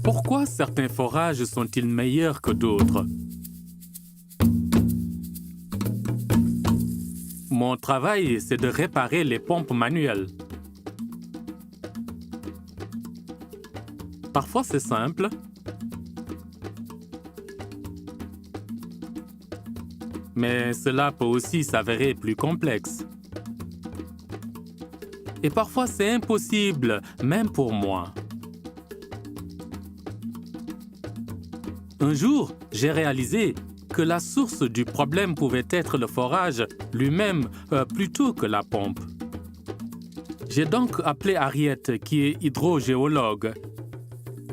Pourquoi certains forages sont-ils meilleurs que d'autres? Mon travail, c'est de réparer les pompes manuelles. Parfois, c'est simple. Mais cela peut aussi s'avérer plus complexe. Et parfois, c'est impossible, même pour moi. Un jour, j'ai réalisé que la source du problème pouvait être le forage lui-même plutôt que la pompe. J'ai donc appelé Harriet, qui est hydrogéologue,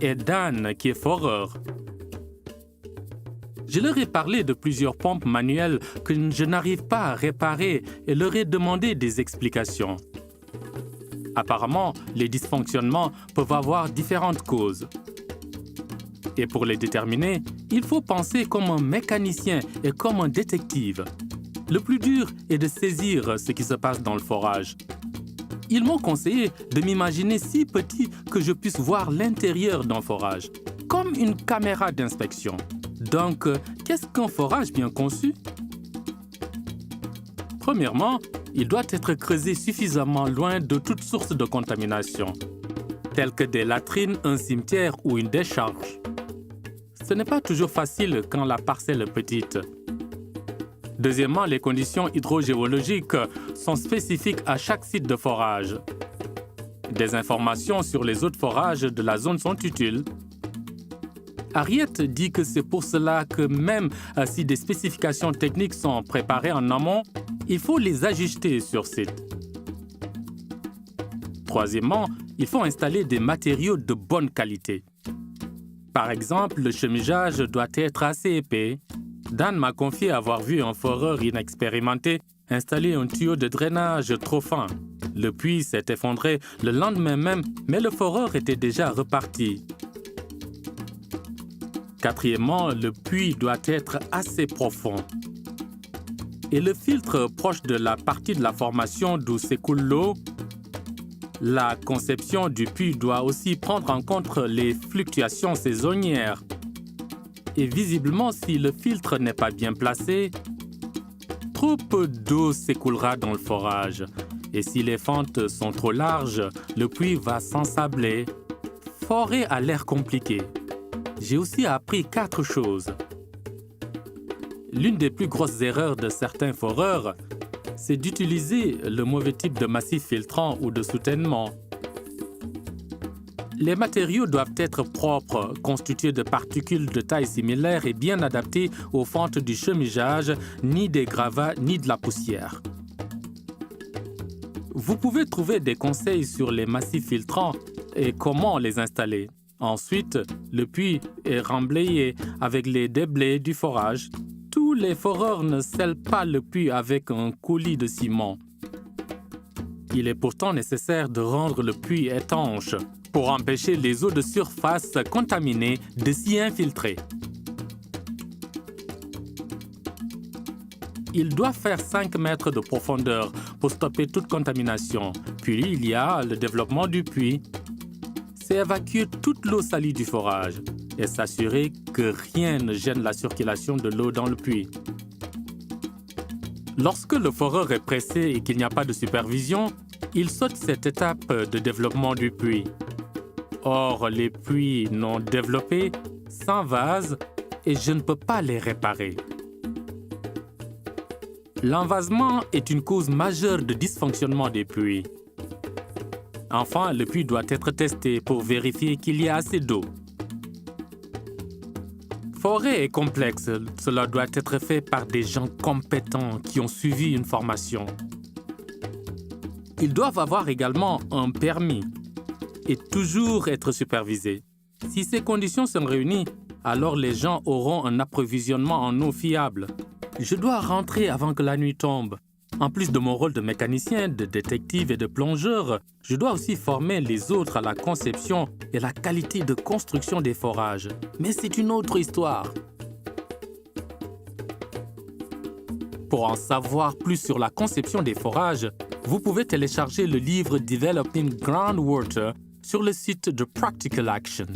et Dan, qui est foreur. Je leur ai parlé de plusieurs pompes manuelles que je n'arrive pas à réparer et leur ai demandé des explications. Apparemment, les dysfonctionnements peuvent avoir différentes causes. Et pour les déterminer, il faut penser comme un mécanicien et comme un détective. Le plus dur est de saisir ce qui se passe dans le forage. Ils m'ont conseillé de m'imaginer si petit que je puisse voir l'intérieur d'un forage, comme une caméra d'inspection. Donc, qu'est-ce qu'un forage bien conçu? Premièrement, il doit être creusé suffisamment loin de toute source de contamination, telles que des latrines, un cimetière ou une décharge. Ce n'est pas toujours facile quand la parcelle est petite. Deuxièmement, les conditions hydrogéologiques sont spécifiques à chaque site de forage. Des informations sur les autres forages de la zone sont utiles. Harriet dit que c'est pour cela que même si des spécifications techniques sont préparées en amont, il faut les ajuster sur site. Troisièmement, il faut installer des matériaux de bonne qualité. Par exemple, le chemigeage doit être assez épais. Dan m'a confié avoir vu un foreur inexpérimenté installer un tuyau de drainage trop fin. Le puits s'est effondré le lendemain même, mais le foreur était déjà reparti. Quatrièmement, le puits doit être assez profond. Et le filtre proche de la partie de la formation d'où s'écoule l'eau. La conception du puits doit aussi prendre en compte les fluctuations saisonnières. Et visiblement, si le filtre n'est pas bien placé, trop peu d'eau s'écoulera dans le forage. Et si les fentes sont trop larges, le puits va s'ensabler. Forer a l'air compliqué. J'ai aussi appris 4 choses. L'une des plus grosses erreurs de certains foreurs, c'est d'utiliser le mauvais type de massif filtrant ou de soutènement. Les matériaux doivent être propres, constitués de particules de taille similaire et bien adaptés aux fentes du chemigeage, ni des gravats, ni de la poussière. Vous pouvez trouver des conseils sur les massifs filtrants et comment les installer. Ensuite, le puits est remblayé avec les déblais du forage. Tous les foreurs ne scellent pas le puits avec un coulis de ciment. Il est pourtant nécessaire de rendre le puits étanche pour empêcher les eaux de surface contaminées de s'y infiltrer. Il doit faire 5 mètres de profondeur pour stopper toute contamination. Puis il y a le développement du puits. C'est évacuer toute l'eau salie du forage et s'assurer que rien ne gêne la circulation de l'eau dans le puits. Lorsque le foreur est pressé et qu'il n'y a pas de supervision, il saute cette étape de développement du puits. Or, les puits non développés s'envasent et je ne peux pas les réparer. L'envasement est une cause majeure de dysfonctionnement des puits. Enfin, le puits doit être testé pour vérifier qu'il y a assez d'eau. Forer est complexe. Cela doit être fait par des gens compétents qui ont suivi une formation. Ils doivent avoir également un permis et toujours être supervisés. Si ces conditions sont réunies, alors les gens auront un approvisionnement en eau fiable. Je dois rentrer avant que la nuit tombe. En plus de mon rôle de mécanicien, de détective et de plongeur, je dois aussi former les autres à la conception et la qualité de construction des forages. Mais c'est une autre histoire. Pour en savoir plus sur la conception des forages, vous pouvez télécharger le livre Developing Groundwater sur le site de Practical Action.